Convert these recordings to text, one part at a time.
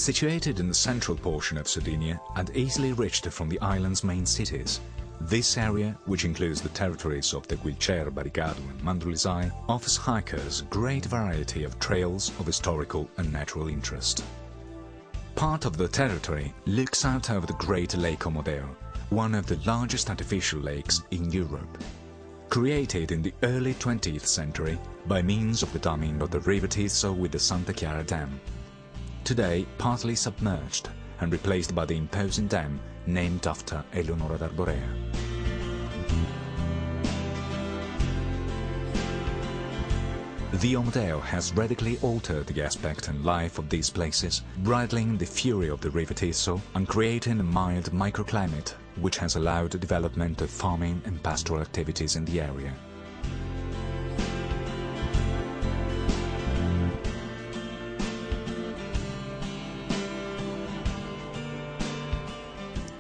Situated in the central portion of Sardinia and easily reached from the island's main cities, this area, which includes the territories of the Guilcer, Barigadu and Mandrolisai, offers hikers a great variety of trails of historical and natural interest. Part of the territory looks out over the Great Lake Omodeo, one of the largest artificial lakes in Europe. Created in the early 20th century by means of the damming of the River Tiso with the Santa Chiara Dam. Today partly submerged and replaced by the imposing dam named after Eleonora d'Arborea. The Omodeo has radically altered the aspect and life of these places, bridling the fury of the River Tiso and creating a mild microclimate which has allowed the development of farming and pastoral activities in the area.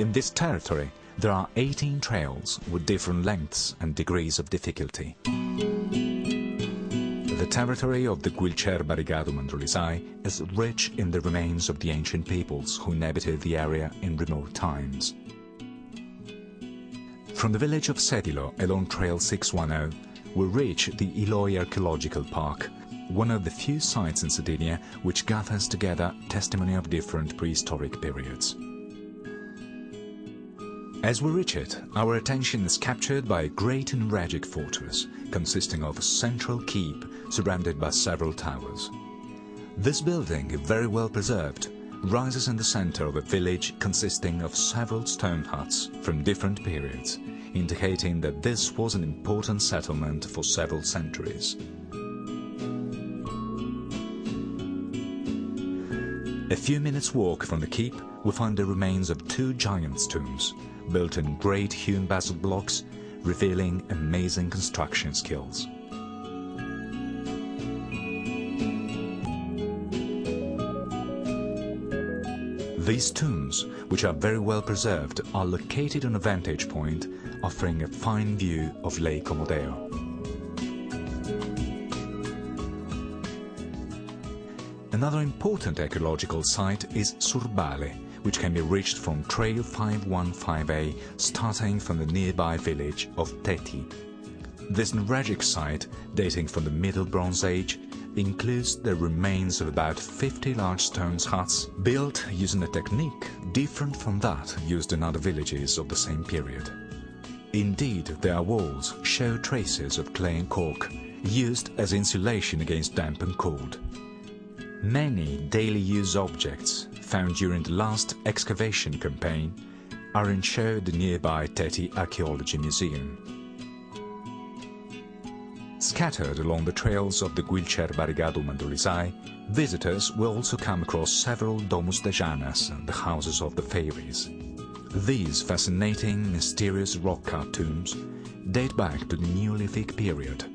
In this territory, there are 18 trails with different lengths and degrees of difficulty. The territory of the Guilcer Barigadu Mandrolisai is rich in the remains of the ancient peoples who inhabited the area in remote times. From the village of Sedilo along Trail 610, we reach the Iloi Archaeological Park, one of the few sites in Sardinia which gathers together testimony of different prehistoric periods. As we reach it, our attention is captured by a great and tragic fortress, consisting of a central keep surrounded by several towers. This building, very well preserved, rises in the center of a village consisting of several stone huts from different periods, indicating that this was an important settlement for several centuries. A few minutes' walk from the keep, we find the remains of two giants' tombs, built in great hewn basalt blocks, revealing amazing construction skills. These tombs, which are very well preserved, are located on a vantage point, offering a fine view of Lake Omodeo. Another important archaeological site is Surbale, which can be reached from Trail 515A, starting from the nearby village of Teti. This neuralgic site, dating from the Middle Bronze Age, includes the remains of about 50 large stone huts built using a technique different from that used in other villages of the same period. Indeed, their walls show traces of clay and cork, used as insulation against damp and cold. Many daily use objects found during the last excavation campaign are in show at the nearby Teti Archaeology Museum. Scattered along the trails of the Guilcer Barigadu Mandrolisai, visitors will also come across several Domus de Janas, the houses of the fairies. These fascinating, mysterious rock-cut tombs date back to the Neolithic period.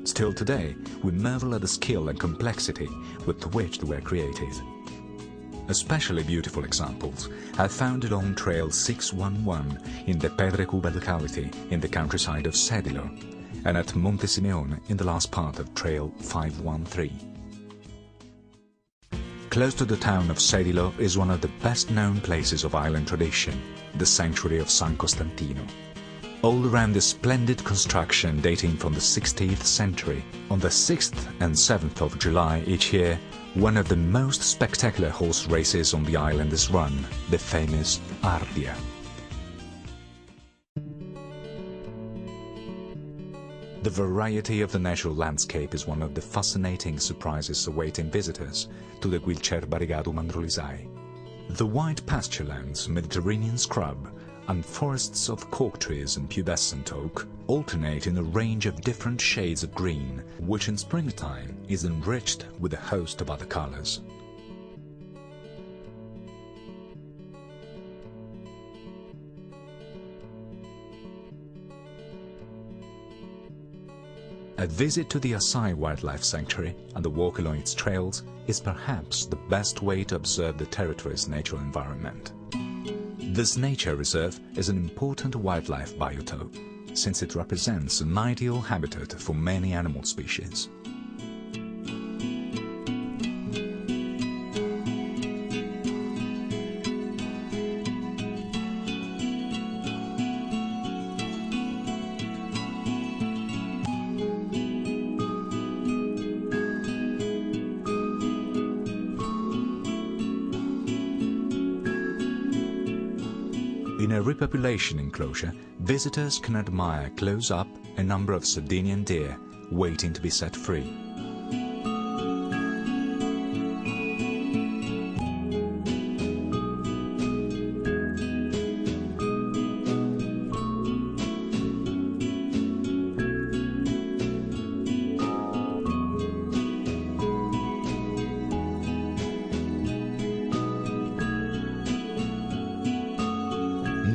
Still today, we marvel at the skill and complexity with which they were created. Especially beautiful examples are found along Trail 611 in the Pedrecuba locality in the countryside of Sedilo, and at Monte Simeone in the last part of Trail 513. Close to the town of Sedilo is one of the best-known places of island tradition, the sanctuary of San Costantino. All around this splendid construction dating from the 16th century, on the 6th and 7th of July each year, one of the most spectacular horse races on the island is run, the famous Ardia. The variety of the natural landscape is one of the fascinating surprises awaiting visitors to the Guilcer Barigadu Mandrolisai. The wide pasture lands, Mediterranean scrub, and forests of cork trees and pubescent oak alternate in a range of different shades of green, which in springtime is enriched with a host of other colors. A visit to the Asai Wildlife Sanctuary and a walk along its trails is perhaps the best way to observe the territory's natural environment. This nature reserve is an important wildlife biotope, since it represents an ideal habitat for many animal species. In a repopulation enclosure, visitors can admire close up a number of Sardinian deer waiting to be set free.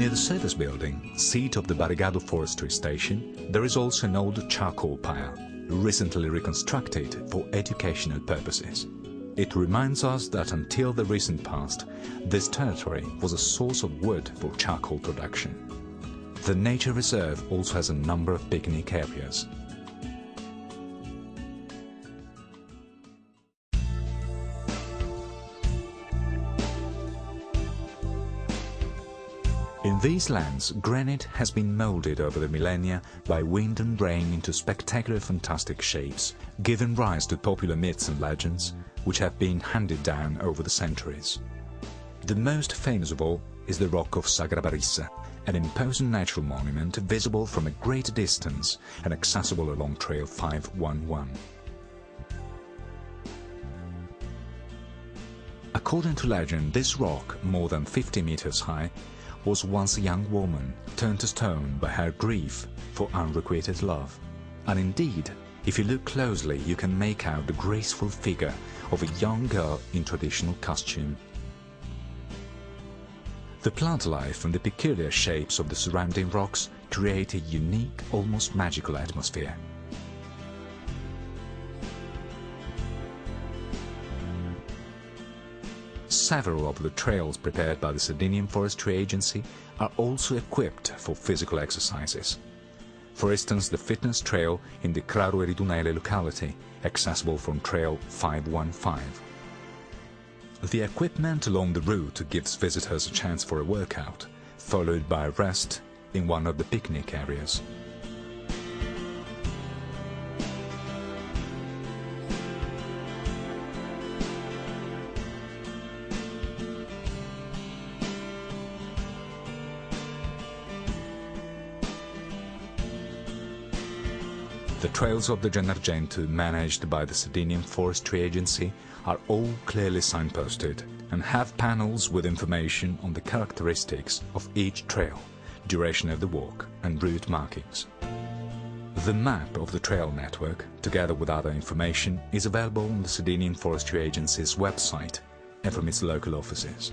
Near the service building, seat of the Barigadu forestry station, there is also an old charcoal pile, recently reconstructed for educational purposes. It reminds us that until the recent past, this territory was a source of wood for charcoal production. The nature reserve also has a number of picnic areas. In these lands, granite has been molded over the millennia by wind and rain into spectacular fantastic shapes, giving rise to popular myths and legends which have been handed down over the centuries. The most famous of all is the rock of Sagrabarissa, an imposing natural monument visible from a great distance and accessible along Trail 511. According to legend, this rock, more than 50 meters high, was once a young woman turned to stone by her grief for unrequited love. And indeed, if you look closely, you can make out the graceful figure of a young girl in traditional costume. The plant life and the peculiar shapes of the surrounding rocks create a unique, almost magical atmosphere. Several of the trails prepared by the Sardinian Forestry Agency are also equipped for physical exercises. For instance, the fitness trail in the Craro Eridunele locality, accessible from Trail 515. The equipment along the route gives visitors a chance for a workout, followed by a rest in one of the picnic areas. The trails of the Gennargentu, managed by the Sardinian Forestry Agency, are all clearly signposted and have panels with information on the characteristics of each trail, duration of the walk and route markings. The map of the trail network, together with other information, is available on the Sardinian Forestry Agency's website and from its local offices.